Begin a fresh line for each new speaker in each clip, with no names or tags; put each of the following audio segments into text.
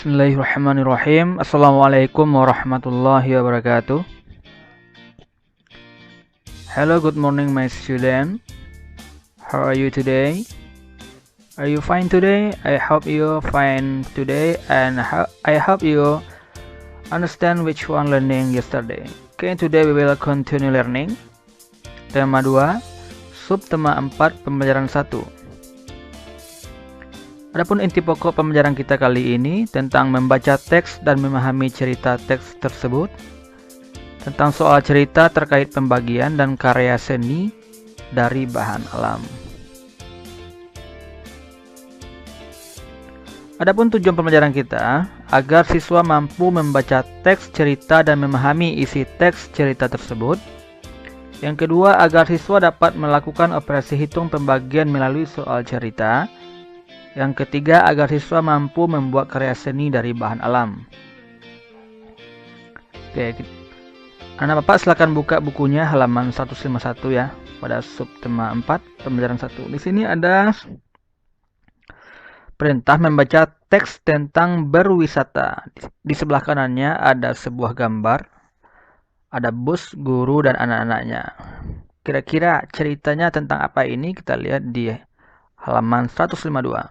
Bismillahirrahmanirrahim. Assalamualaikum warahmatullahi wabarakatuh. Hello, good morning my student. How are you today? Are you fine today? I hope you fine today and I hope you understand which one learning yesterday. Okay, today we will continue learning. Tema 2, subtema 4, pembelajaran 1. Adapun inti pokok pembelajaran kita kali ini tentang membaca teks dan memahami cerita teks tersebut, tentang soal cerita terkait pembagian dan karya seni dari bahan alam. Adapun tujuan pembelajaran kita agar siswa mampu membaca teks cerita dan memahami isi teks cerita tersebut. Yang kedua, agar siswa dapat melakukan operasi hitung pembagian melalui soal cerita. Yang ketiga, agar siswa mampu membuat karya seni dari bahan alam. Oke, anak bapak silakan buka bukunya halaman 151 ya, pada subtema 4 pembelajaran 1. Di sini ada perintah membaca teks tentang berwisata. Di sebelah kanannya ada sebuah gambar, ada bus, guru, dan anak-anaknya. Kira-kira ceritanya tentang apa ini? Kita lihat di halaman 152.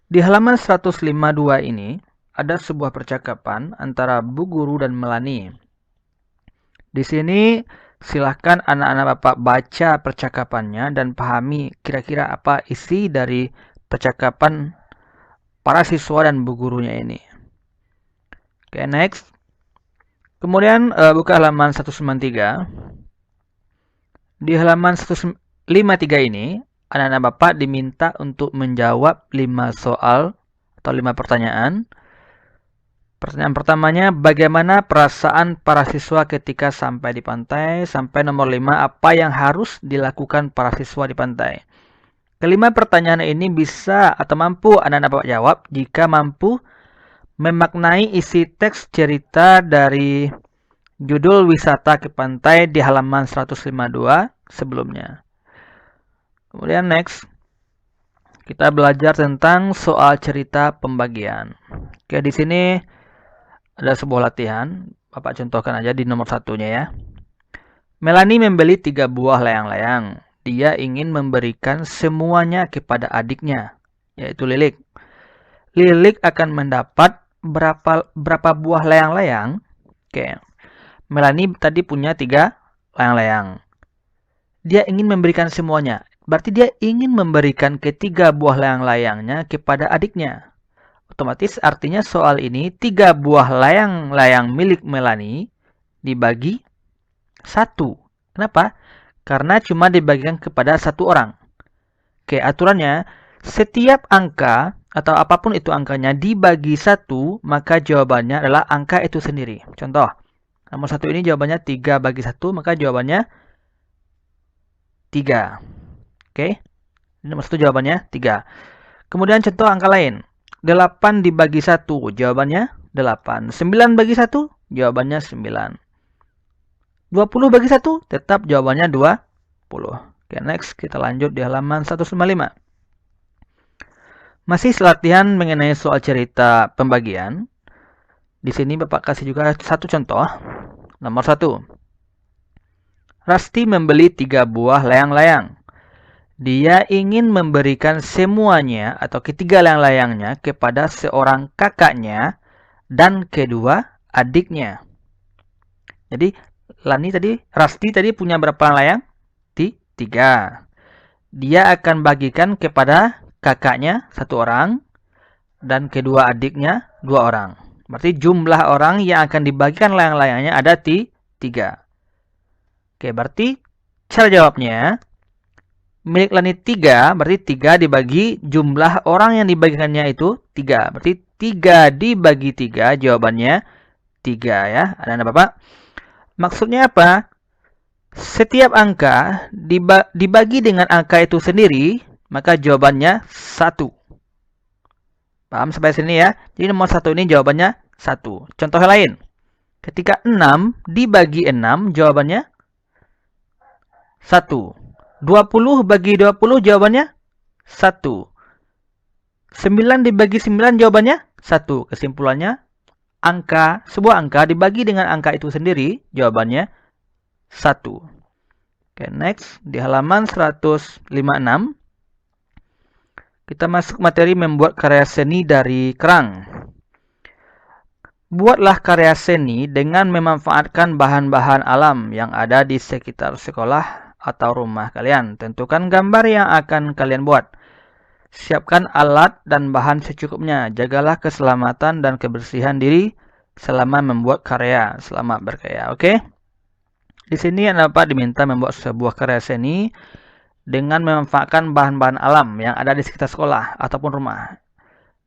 Di halaman 152 ini ada sebuah percakapan antara Bu Guru dan Melani. Di sini silahkan anak-anak bapak baca percakapannya dan pahami kira-kira apa isi dari percakapan para siswa dan Bu Gurunya ini. Oke, next. Kemudian buka halaman 193. Di halaman 153 ini anak-anak bapak diminta untuk menjawab 5 soal atau 5 pertanyaan. Pertanyaan pertamanya, bagaimana perasaan para siswa ketika sampai di pantai? Sampai nomor 5, apa yang harus dilakukan para siswa di pantai? Kelima pertanyaan ini bisa atau mampu anak-anak bapak jawab jika mampu memaknai isi teks cerita dari judul wisata ke pantai di halaman 152 sebelumnya. Kemudian next, kita belajar tentang soal cerita pembagian. Oke, di sini ada sebuah latihan. Bapak contohkan aja di nomor 1-nya ya. Melani membeli 3 buah layang-layang. Dia ingin memberikan semuanya kepada adiknya, yaitu Lilik. Lilik akan mendapat berapa buah layang-layang? Oke. Melani tadi punya 3 layang-layang. Dia ingin memberikan semuanya. Berarti dia ingin memberikan ketiga buah layang-layangnya kepada adiknya. Otomatis artinya soal ini 3 buah layang-layang milik Melani dibagi 1. Kenapa? Karena cuma dibagikan kepada 1 orang. Oke, aturannya setiap angka atau apapun itu angkanya dibagi 1, maka jawabannya adalah angka itu sendiri. Contoh, nomor 1 ini jawabannya 3 bagi 1, maka jawabannya 3. Oke, nomor 1 jawabannya 3. Kemudian contoh angka lain. 8 dibagi 1, jawabannya 8. 9 bagi 1, jawabannya 9. 20 bagi 1, tetap jawabannya 20. Oke, next kita lanjut di halaman 155. Masih latihan mengenai soal cerita pembagian. Di sini Bapak kasih juga satu contoh. Nomor 1. Rasti membeli 3 buah layang-layang. Dia ingin memberikan semuanya atau ketiga layang-layangnya kepada seorang kakaknya dan kedua adiknya. Jadi Rasti tadi punya berapa layang? 3. Dia akan bagikan kepada kakaknya 1 orang dan kedua adiknya 2 orang. Berarti jumlah orang yang akan dibagikan layang-layangnya ada 3. Oke, berarti cara jawabnya milik Lani 3, berarti 3 dibagi jumlah orang yang dibagikannya itu 3. Berarti 3 dibagi 3, jawabannya 3 ya. Anak-anak Bapak. Maksudnya apa? Setiap angka dibagi dengan angka itu sendiri, maka jawabannya 1. Paham sampai sini ya? Jadi nomor 1 ini jawabannya 1. Contoh lain. Ketika 6 dibagi 6, jawabannya 1. 20 bagi 20 jawabannya 1. 9 dibagi 9 jawabannya 1. Kesimpulannya, sebuah angka dibagi dengan angka itu sendiri, jawabannya 1. Oke, next. Di halaman 156, kita masuk materi membuat karya seni dari kerang. Buatlah karya seni dengan memanfaatkan bahan-bahan alam yang ada di sekitar sekolah atau rumah kalian. Tentukan gambar yang akan kalian buat. Siapkan alat dan bahan secukupnya. Jagalah keselamatan dan kebersihan diri selama membuat karya. Selamat berkarya. Oke? Di sini Anda dapat diminta membuat sebuah karya seni dengan memanfaatkan bahan-bahan alam yang ada di sekitar sekolah ataupun rumah.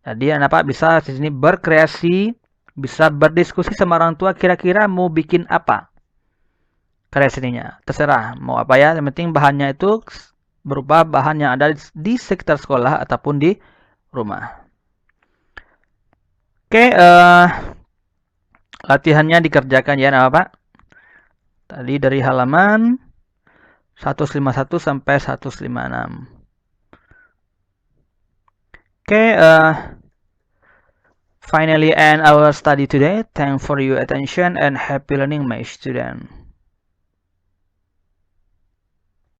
Jadi Anda dapat bisa di sini berkreasi, bisa berdiskusi sama orang tua kira-kira mau bikin apa karya seninya. Terserah mau apa ya, yang penting bahannya itu berupa bahan yang ada di sekitar sekolah ataupun di rumah. Oke, latihannya dikerjakan ya Pak. Tadi dari halaman 151 sampai 156. Oke, finally end our study today. Thanks for your attention and happy learning, my student.